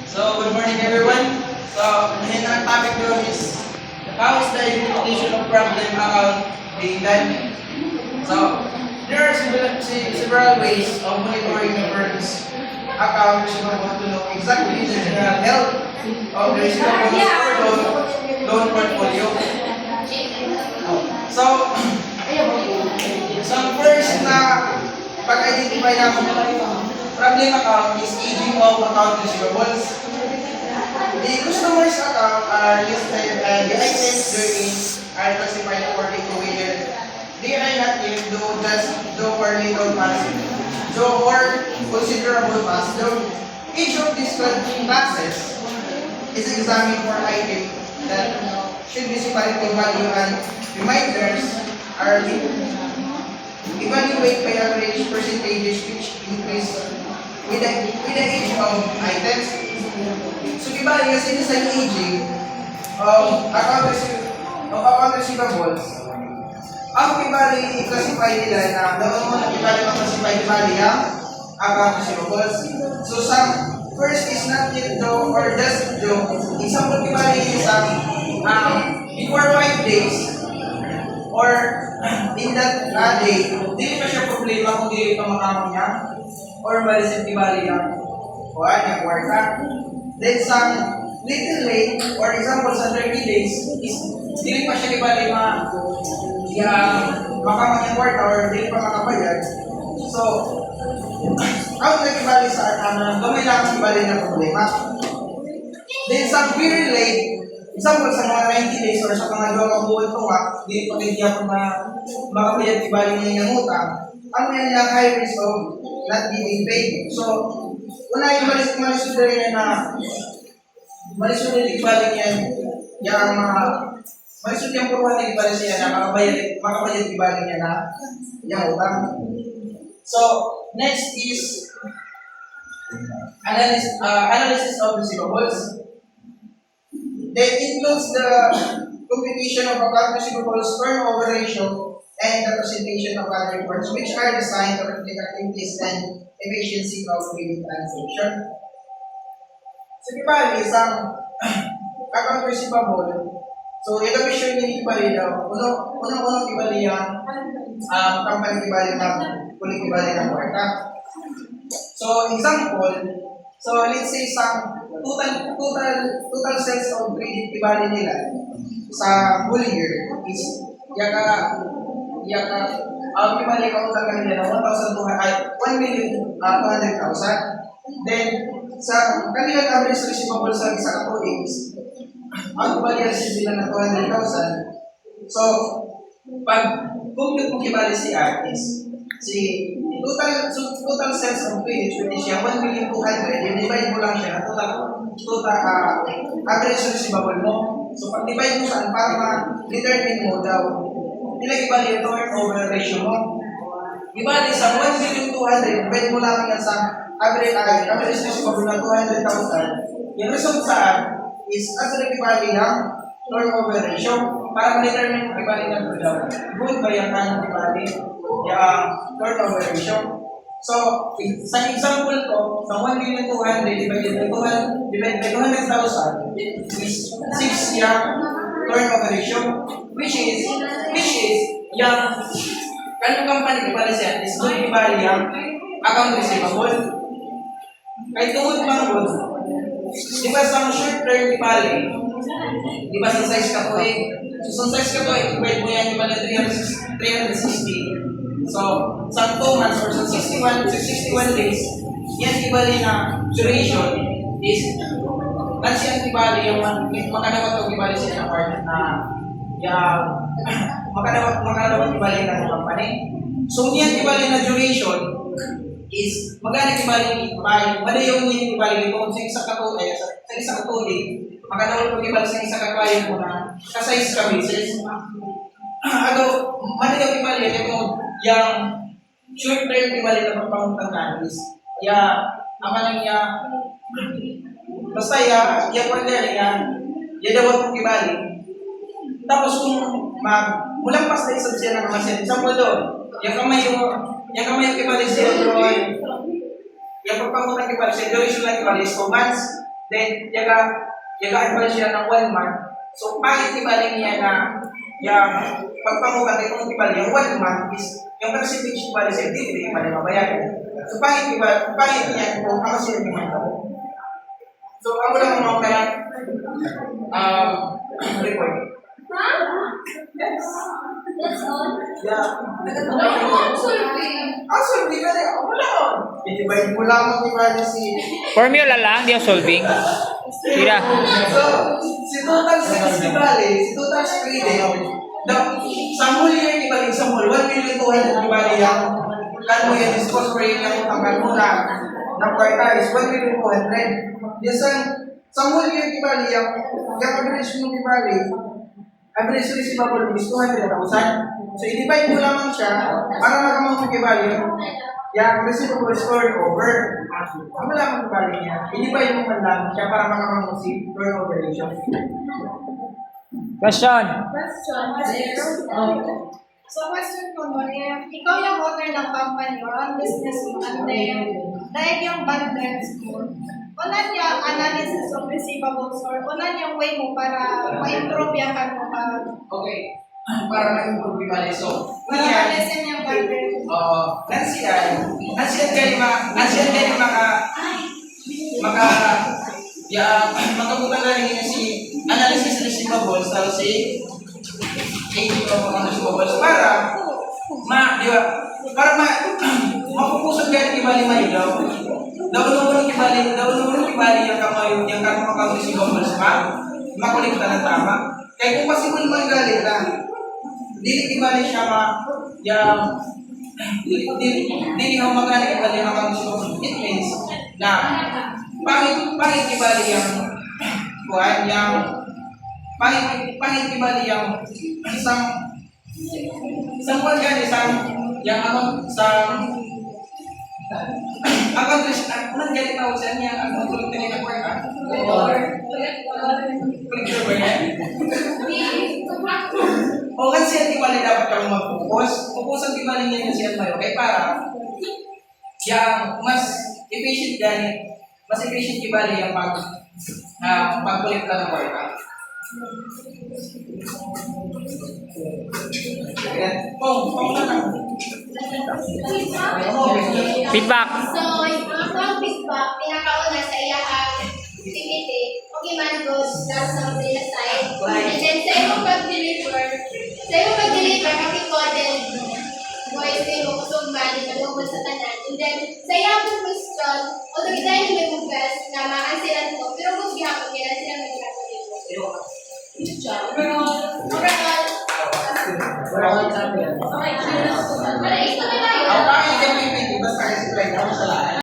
So, good morning everyone. So, ngayon ang topic ko is how is the implementation of problem account being done? So, there are several ways of monitoring the firm's account receivable to know exactly the general health of the receivables or loan portfolio. So, so first na pag-identify namin problem account is aging of account receivables. The customer's account are listed and the items therein are classified according to whether they are not yet due just due for little past due or considerable past due. Each of these classes is examined for items that should be separately valued and reminders are evaluated by average percentages which increase with the age of items. So, diba, kasi sa aging of account receivables, ang ibali i-classify nila na doon mo ibali mag-classify ibali ang account receivables. So, first is not yet due or just due. Example, ibali is before 5 days or in that day, hindi pa siya problema kung hindi pa makamang niya or ma-receive ibali ang kwarta. Then some little late, for example, sa 30 days, is hindi pa siya ibali makamang yung kwarta or hindi pa makabayad. So, out na ibali sa gamay lang ang ibali na problema. Then some very late, example, sa mga 90 days or sa mga dalawang buwan ito nga, hindi pa hindi ako makabayad ibali niya yung utang, ang yan lang high risk of not being paid. So, una yung malisod rin na malisod rin ibalik yan yung malisod yung purwan na ibalik siya na makabayad ibalik niya na yung utang. So, next is analysis of receivables. That includes the computation of account receivables turnover ratio and the presentation of other reports which are designed to reflect activities and efficiency of credit transaction. So, diba, isang account receivable, so, yung emission yung ibali daw, unang ibali yung company ibali ng kuling ibali ng kwarta. So, example, so let's say isang total sales of credit ibali nila sa whole year is ang ibali ka utang kanila na 1,200,000. Then, sa kanilang average receivable sa isa ka is ang ibali receive nila na 200,000. So, pag compute mo ibali si artist, total sales of credit which siya 1,200,000, i-divide mo lang siya na total average receivable mo. So, pag divide mo saan para ma-determine mo daw nila ibali yung turnover ratio mo. Ibali sa 1,200,000, divide mo lang yan sa average receivable na 200,000. Yung result saan is actually ibali ng turnover ratio para ma-determine mo ibali ng good ba yung kanong ibali yung turnover ratio. So, sa example ko, sa 1,200,000 divided by 200,000 is 6 yung turnover ratio, which is yung kanong company ibali siya is good ibali yung account receivable. Kaya tungod bang good, di ba sa short term ibali, di ba sa size ka po so sa size ka po divide mo yan ibali 360. So, sa 2 months or sa 61 days, yan ibali na duration is kasi ang ibali yung makadawat o ibali siya ng partner na makadawat ibali ng company. So, yan ibali na duration is magana ibali yung ibali ito sa isa katuloy, makadawat o ibali sa isa katuloy mo na kasize ka basis. Madayaw ibali ito yung short term ibali na pagpangutang nanis. Aman niya basta yung partner niya dawat mong ibali. Tapos kung mulang pas na isang siya ng masin, example doon, yung kamay yung ibali siya doon, yung pagpangutang ibali siya, duration lang ibali is 2 months. Then, yaga-advance siya ng 1 month. So, pangit ibalik niya na yung pagpangutan kung ibalik yung 1 month is yung percentage ibalik sa hindi ibalik mabayaran. So, pangit niya kung ako sila ni Michael. So, ako lang mga pera report. Yes. That's all. Yeah. Solving. Solving ka rin. Wala ko. Itibay mo lamang ibalik si... Formula lang, di yung solving. Tira. So, si total 6 ibalik, si total 3 day, sa muli yung ibalik sa mall, 1,200,000 ibalik yung kan mo yan, discourse rate yung tanggal mo na kwarta is 1,200,000. Yes, sa muli yung ibalik yung average mo ibalik, average receivable is 200,000. So, i-divide mo lamang siya para makamang mag-ibalik yung receivable score over. Ano lamang ibalik niya? I-divide mo man lang siya para makamang mo si turnover ratio. Question. So, question ko mo, ikaw yung owner ng company or ang business mo, and then, dahil yung bad debts mo, unan yung analysis of receivables or unan yung way mo para ma-improve yung kan mo ba? Okay. Para mag-improve ibalik. So, Para ma-lessen yung bad debt. nansiyan kayo makabutan na rin yung si analysis receivables talo si aging of mga receivables para mapupusog kayo ng ibali maligaw. Daw nung ibali yung kamay receivables makulikta ng tama. Kaya kung possible mo galit na dili ibalik siya dili ako magaling ibalik ang receivables. It means na pangit ibalik yung buwan yung pangit ibalik yung isang buwan yan unang galit tawag sa niya ang kulikta niya ng kwarta. Kulikta ba yan? O kasi ang tiwali dapat kang mag-focus. Focus ang tiwali niya na siya tayo. Kaya para yung mas efficient ibali yung pagkulit ka ng kwarta. Pong na lang. Feedback. So, ako ang feedback, pinakauna sa iyahang activity, okay man goes down sa sila side. And then, sa iyong pag-deliver, happy content, voice kayo, kusog man, nalungkot sa tanan. And then, sa iyang question, although kita yung may best na maan sila ito, pero kung gihapon nila sila mag-gihapon dito. Good job. Overall,